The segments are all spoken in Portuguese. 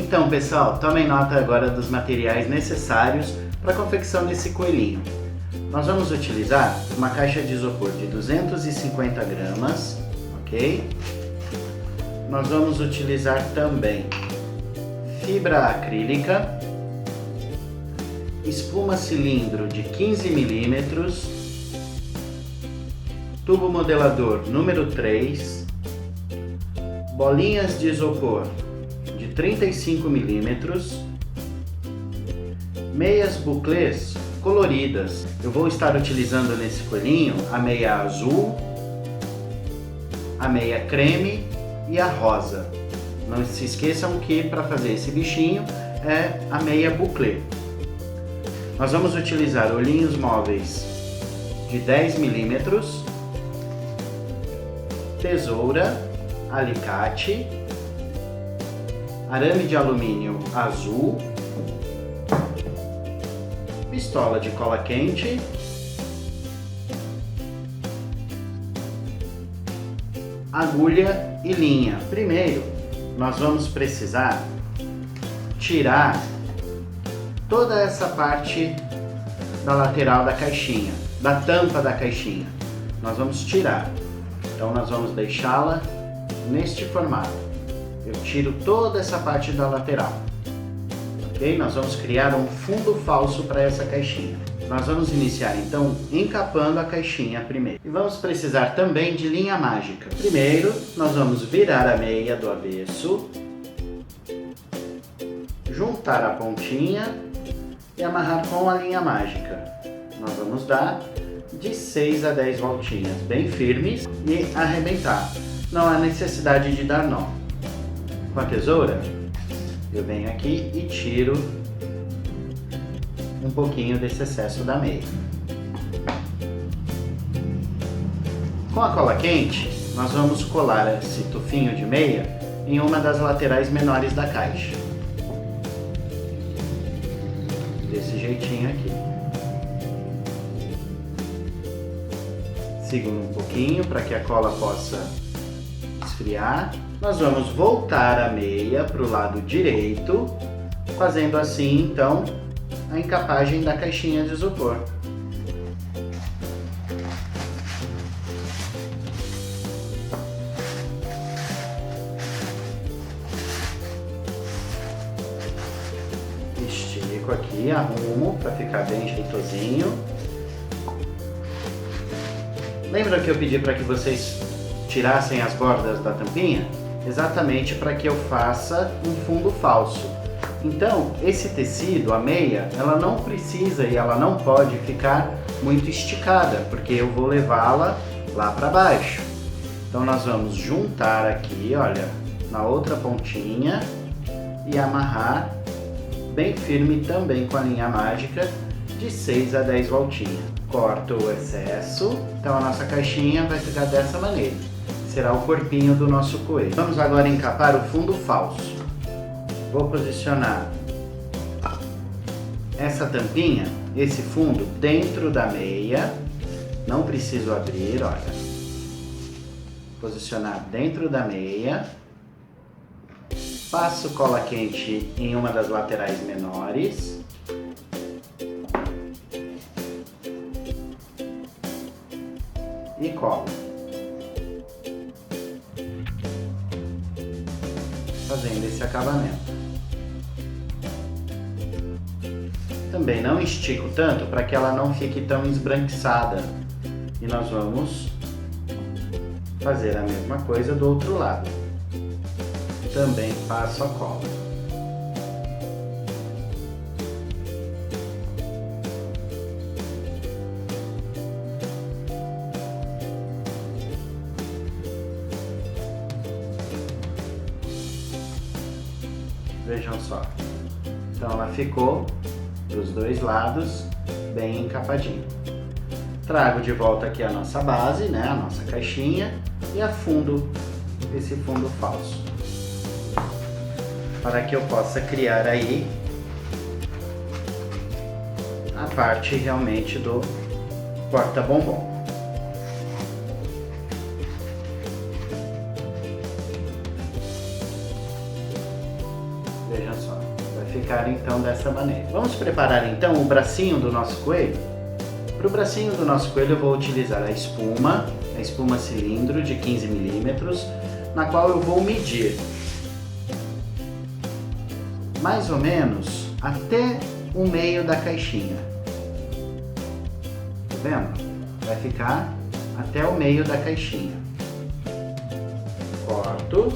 Então, pessoal, tomem nota agora dos materiais necessários para a confecção desse coelhinho. Nós vamos utilizar uma caixa de isopor de 250 gramas, ok? Nós vamos utilizar também fibra acrílica, espuma cilindro de 15 milímetros, tubo modelador número 3, bolinhas de isopor de 35 milímetros, meias buclês coloridas. Eu vou estar utilizando nesse coelhinho a meia azul, a meia creme e a rosa. Não se esqueçam que para fazer esse bichinho é a meia buclê. Nós vamos utilizar olhinhos móveis de 10 milímetros, tesoura, alicate, arame de alumínio azul, pistola de cola quente, agulha e linha. Primeiro, nós vamos precisar tirar toda essa parte da lateral da caixinha, da tampa da caixinha. Nós vamos tirar. Então nós vamos deixá-la neste formato. Eu tiro toda essa parte da lateral. Ok? Nós vamos criar um fundo falso para essa caixinha. Nós vamos iniciar então encapando a caixinha primeiro. E vamos precisar também de linha mágica. Primeiro, nós vamos virar a meia do avesso, juntar a pontinha e amarrar com a linha mágica. Nós vamos dar de 6 a 10 voltinhas bem firmes e arrebentar. Não há necessidade de dar nó. Com a tesoura, eu venho aqui e tiro um pouquinho desse excesso da meia. Com a cola quente, nós vamos colar esse tufinho de meia em uma das laterais menores da caixa. Desse jeitinho aqui. Segura um pouquinho para que a cola possa esfriar. Nós vamos voltar a meia para o lado direito, fazendo assim então a encapagem da caixinha de isopor. Estico aqui, arrumo para ficar bem jeitosinho. Lembra que eu pedi para que vocês tirassem as bordas da tampinha? Exatamente para que eu faça um fundo falso. Então, esse tecido, a meia, ela não precisa e ela não pode ficar muito esticada, porque eu vou levá-la lá para baixo. Então, nós vamos juntar aqui, olha, na outra pontinha e amarrar bem firme também com a linha mágica de 6 a 10 voltinhas. Corto o excesso, então a nossa caixinha vai ficar dessa maneira. Será o corpinho do nosso coelho. Vamos agora encapar o fundo falso. Vou posicionar essa tampinha, esse fundo, dentro da meia. Não preciso abrir, olha. Posicionar dentro da meia. Passo cola quente em uma das laterais menores. E colo. Fazendo esse acabamento. Também não estico tanto para que ela não fique tão esbranquiçada. E nós vamos fazer a mesma coisa do outro lado. Também passo a cola. Vejam só. Então ela ficou dos dois lados bem encapadinho. Trago de volta aqui a nossa base, né, a nossa caixinha, e afundo esse fundo falso, para que eu possa criar aí a parte realmente do porta-bombom. Vejam ficar então dessa maneira. Vamos preparar então o bracinho do nosso coelho? Para o bracinho do nosso coelho eu vou utilizar a espuma cilindro de 15 milímetros, na qual eu vou medir mais ou menos até o meio da caixinha. Tá vendo? Vai ficar até o meio da caixinha. Corto.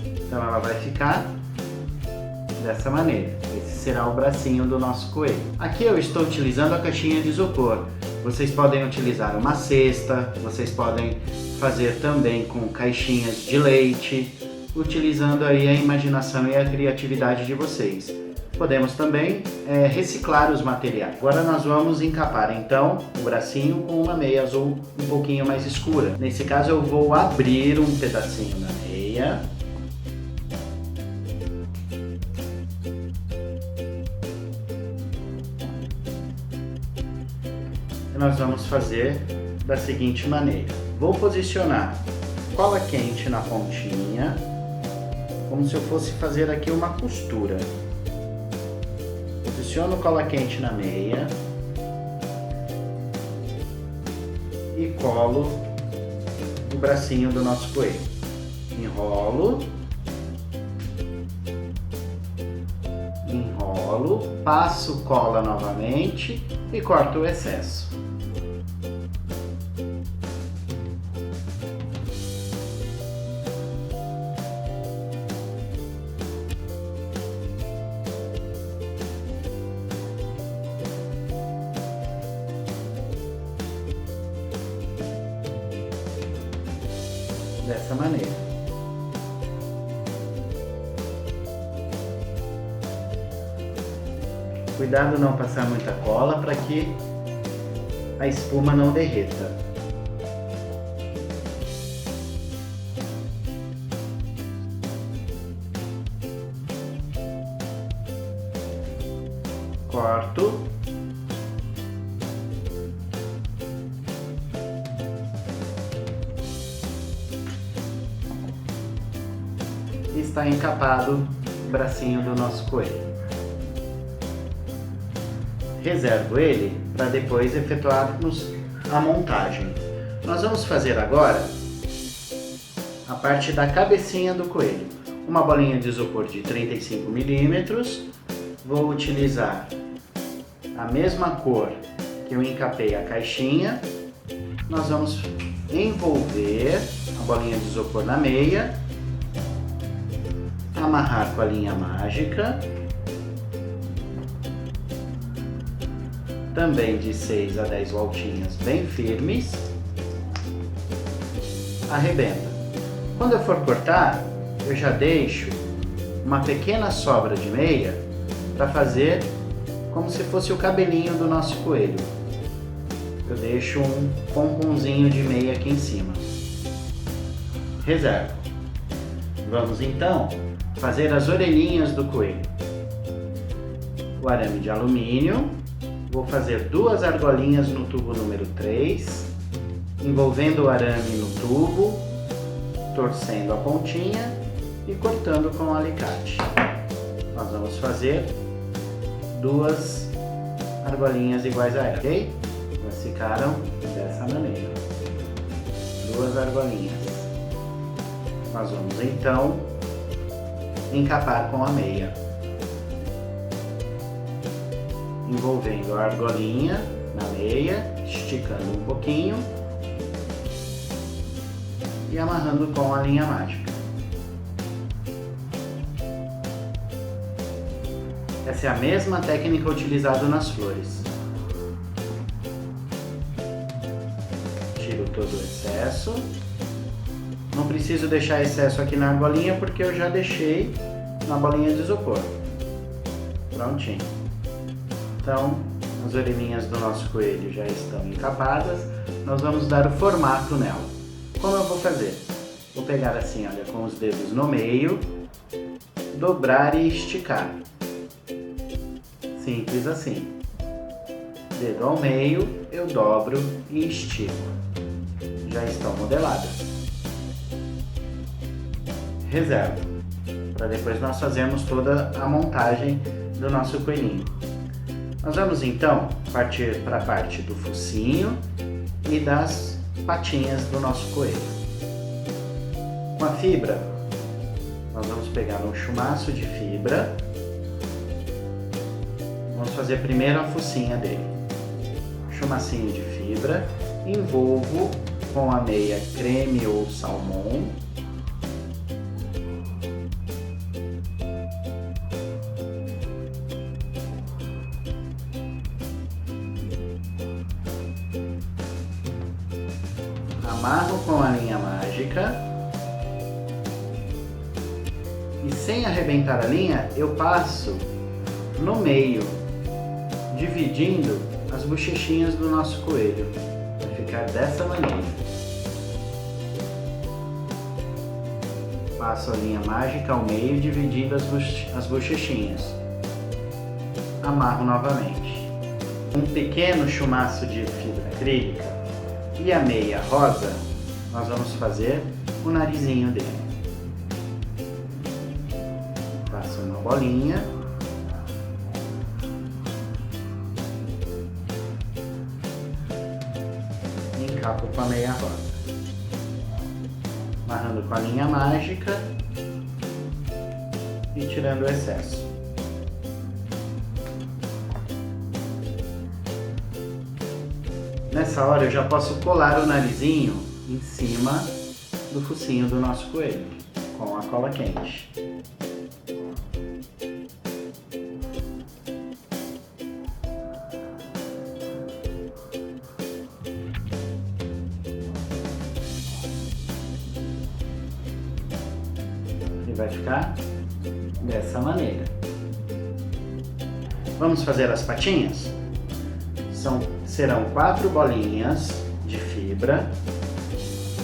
Então ela vai ficar dessa maneira. Esse será o bracinho do nosso coelho. Aqui eu estou utilizando a caixinha de isopor. Vocês podem utilizar uma cesta, vocês podem fazer também com caixinhas de leite, utilizando aí a imaginação e a criatividade de vocês. Podemos também reciclar os materiais. Agora nós vamos encapar então o bracinho com uma meia azul um pouquinho mais escura. Nesse caso eu vou abrir um pedacinho da meia. Nós vamos fazer da seguinte maneira. Vou posicionar cola quente na pontinha, como se eu fosse fazer aqui uma costura. Posiciono cola quente na meia e colo o bracinho do nosso coelho. Enrolo, passo cola novamente e corto o excesso. Dessa maneira. Cuidado não passar muita cola para que a espuma não derreta. Corto. Está encapado o bracinho do nosso coelho. Reservo ele para depois efetuarmos a montagem. Nós vamos fazer agora a parte da cabecinha do coelho. Uma bolinha de isopor de 35 milímetros. Vou utilizar a mesma cor que eu encapei a caixinha. Nós vamos envolver a bolinha de isopor na meia. Amarrar com a linha mágica, também de 6 a 10 voltinhas bem firmes, arrebenta. Quando eu for cortar, eu já deixo uma pequena sobra de meia para fazer como se fosse o cabelinho do nosso coelho. Eu deixo um pomponzinho de meia aqui em cima. Reservo. Vamos então fazer as orelhinhas do coelho. O arame de alumínio, vou fazer 2 argolinhas no tubo número 3, envolvendo o arame no tubo, torcendo a pontinha e cortando com o alicate. Nós vamos fazer 2 argolinhas iguais a ela, ok? Elas ficaram dessa maneira. 2 argolinhas. Nós vamos então encapar com a meia, envolvendo a argolinha na meia, esticando um pouquinho e amarrando com a linha mágica. Essa é a mesma técnica utilizada nas flores. Tiro todo o excesso. Não preciso deixar excesso aqui na argolinha porque eu já deixei na bolinha de isopor. Prontinho. Então, as orelhinhas do nosso coelho já estão encapadas. Nós vamos dar o formato nela. Como eu vou fazer? Vou pegar assim, olha, com os dedos no meio, dobrar e esticar. Simples assim. Dedo ao meio, eu dobro e estico. Já estão modeladas. Reservo. para depois nós fazermos toda a montagem do nosso coelhinho. Nós vamos então partir para a parte do focinho e das patinhas do nosso coelho. Com a fibra, nós vamos pegar um chumaço de fibra. Vamos fazer primeiro a focinha dele. Chumacinho de fibra, envolvo com a meia creme ou salmão. Amarro com a linha mágica e, sem arrebentar a linha, eu passo no meio, dividindo as bochechinhas do nosso coelho. Vai ficar dessa maneira. Passo a linha mágica ao meio, dividindo as bochechinhas. Amarro novamente. Um pequeno chumaço de fibra acrílica e a meia rosa, nós vamos fazer o narizinho dele. Passo uma bolinha. E encapo com a meia rosa. Amarrando com a linha mágica e tirando o excesso. Nessa hora eu já posso colar o narizinho em cima do focinho do nosso coelho, com a cola quente. E vai ficar dessa maneira. Vamos fazer as patinhas? Serão 4 bolinhas de fibra,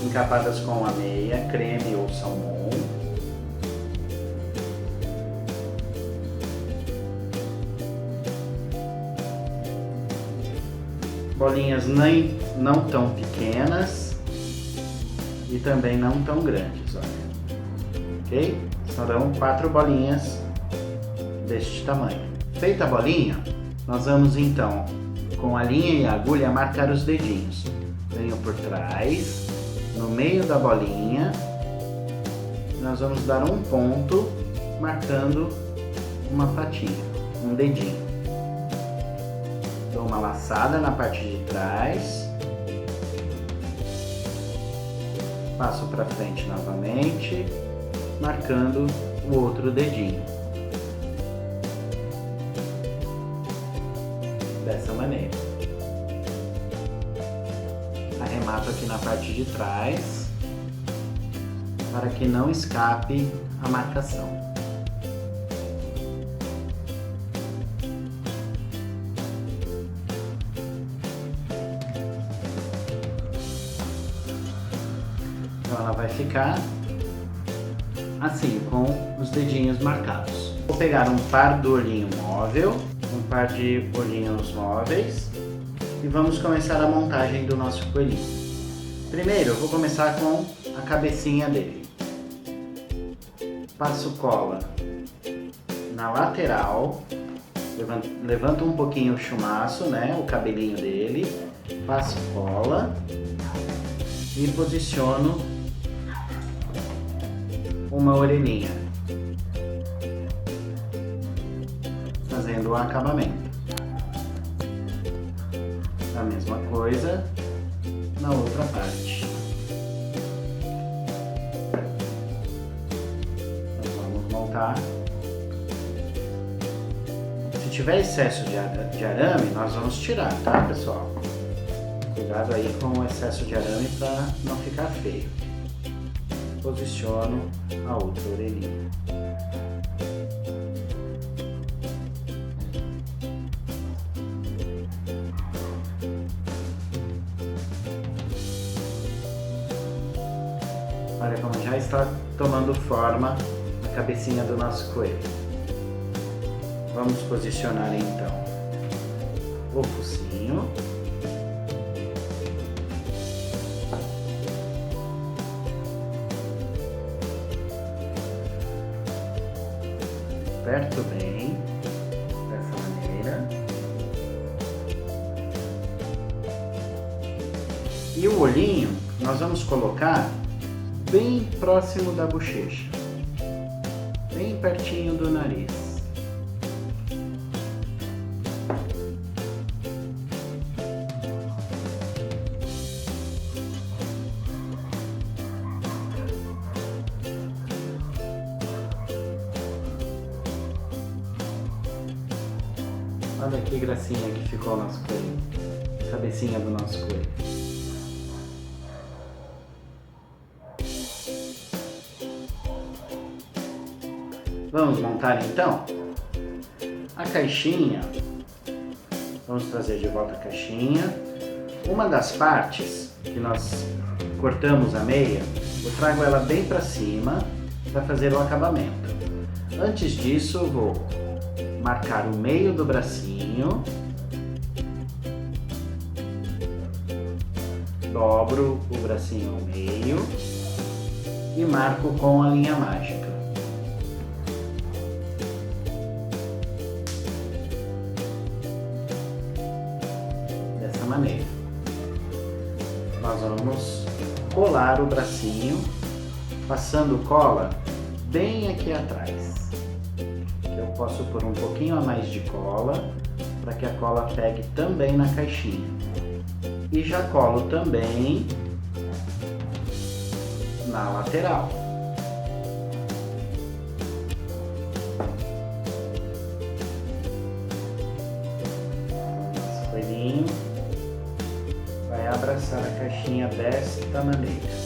encapadas com a meia, creme ou salmão. Bolinhas não tão pequenas e também não tão grandes, olha. Ok? Serão 4 bolinhas deste tamanho. Feita a bolinha, nós vamos então, com a linha e a agulha, marcar os dedinhos. Venho por trás, no meio da bolinha, nós vamos dar um ponto, marcando uma patinha, um dedinho. Dou uma laçada na parte de trás, passo para frente novamente, marcando o outro dedinho. Dessa maneira. Arremato aqui na parte de trás para que não escape a marcação. Então ela vai ficar assim, com os dedinhos marcados. Vou pegar um par do olhinho móvel, um par de olhinhos móveis e vamos começar a montagem do nosso coelhinho. Primeiro eu vou começar com a cabecinha dele. Passo cola na lateral, levanto um pouquinho o chumaço, né, o cabelinho dele, passo cola e posiciono uma orelhinha, fazendo o acabamento. A mesma coisa na outra parte. Nós vamos montar. Se tiver excesso de arame, nós vamos tirar, tá, pessoal? Cuidado aí com o excesso de arame para não ficar feio. Posiciono a outra orelhinha. Olha como já está tomando forma a cabecinha do nosso coelho. Vamos posicionar então o focinho. aperto bem, dessa maneira. E o olhinho nós vamos colocar bem próximo da bochecha, bem pertinho do nariz. Olha que gracinha que ficou o nosso coelho, cabecinha do nosso coelho. Vamos montar então a caixinha. Vamos trazer de volta a caixinha. Uma das partes que nós cortamos a meia, eu trago ela bem para cima para fazer o acabamento. Antes disso, eu vou marcar o meio do bracinho, dobro o bracinho ao meio e marco com a linha mágica. Dessa maneira. Nós vamos colar o bracinho, passando cola bem aqui atrás. Eu posso pôr um pouquinho a mais de cola, para que a cola pegue também na caixinha. E já colo também na lateral. Nosso coelhinho vai abraçar a caixinha desta maneira.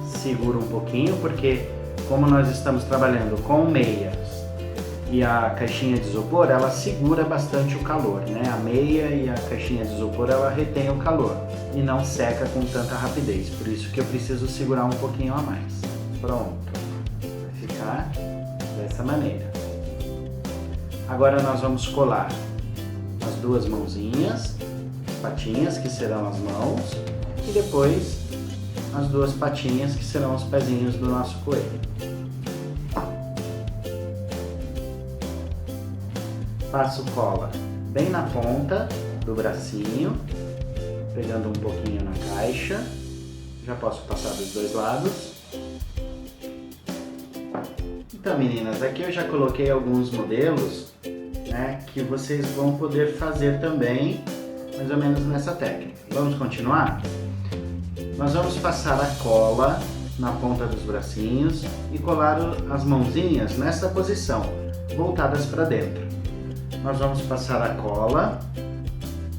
Segura um pouquinho, porque como nós estamos trabalhando com meias e a caixinha de isopor, ela segura bastante o calor, né? A meia e a caixinha de isopor, ela retém o calor e não seca com tanta rapidez. Por isso que eu preciso segurar um pouquinho a mais. Pronto. Vai ficar dessa maneira. Agora nós vamos colar as duas mãozinhas, patinhas, que serão as mãos, e depois as duas patinhas, que serão os pezinhos do nosso coelho. Passo cola bem na ponta do bracinho, pegando um pouquinho na caixa. Já posso passar dos dois lados. Então, meninas, aqui eu já coloquei alguns modelos, né, que vocês vão poder fazer também, mais ou menos nessa técnica. Vamos continuar? Nós vamos passar a cola na ponta dos bracinhos e colar as mãozinhas nessa posição, voltadas para dentro. Nós vamos passar a cola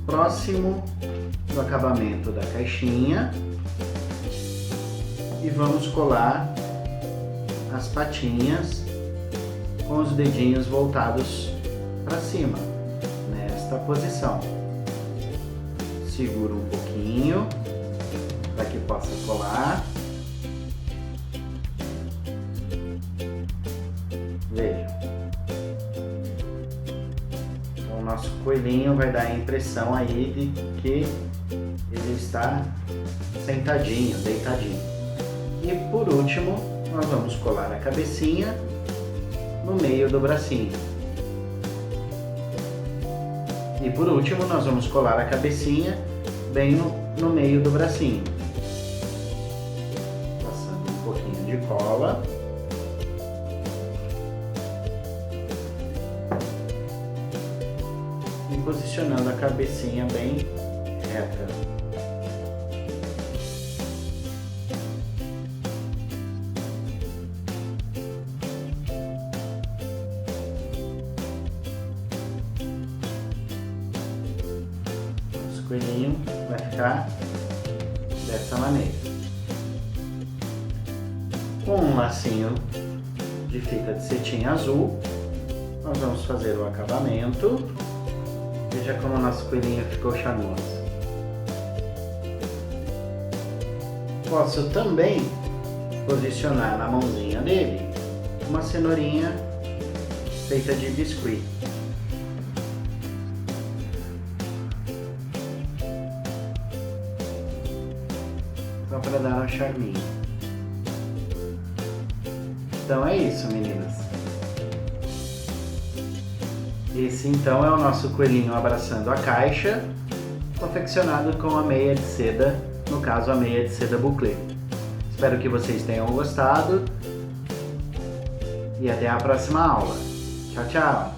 próximo do acabamento da caixinha e vamos colar as patinhas com os dedinhos voltados para cima, nesta posição. Seguro um pouquinho para que possa colar. Veja. Então, o nosso coelhinho vai dar a impressão aí de que ele está sentadinho, deitadinho. E por último, nós vamos colar a cabecinha no meio do bracinho. E por último, nós vamos colar a cabecinha bem no meio do bracinho. Passando um pouquinho de cola. E posicionando a cabecinha bem reta. Nosso coelhinho vai ficar dessa maneira. Com um lacinho de fita de cetim azul, nós vamos fazer o acabamento. Veja como o nosso coelhinho ficou charmoso. Posso também posicionar na mãozinha dele uma cenourinha feita de biscuit. Só para dar um charminho. Então é isso, meninas. Esse então é o nosso coelhinho abraçando a caixa, confeccionado com a meia de seda, no caso a meia de seda bouclé. Espero que vocês tenham gostado e até a próxima aula. Tchau, tchau!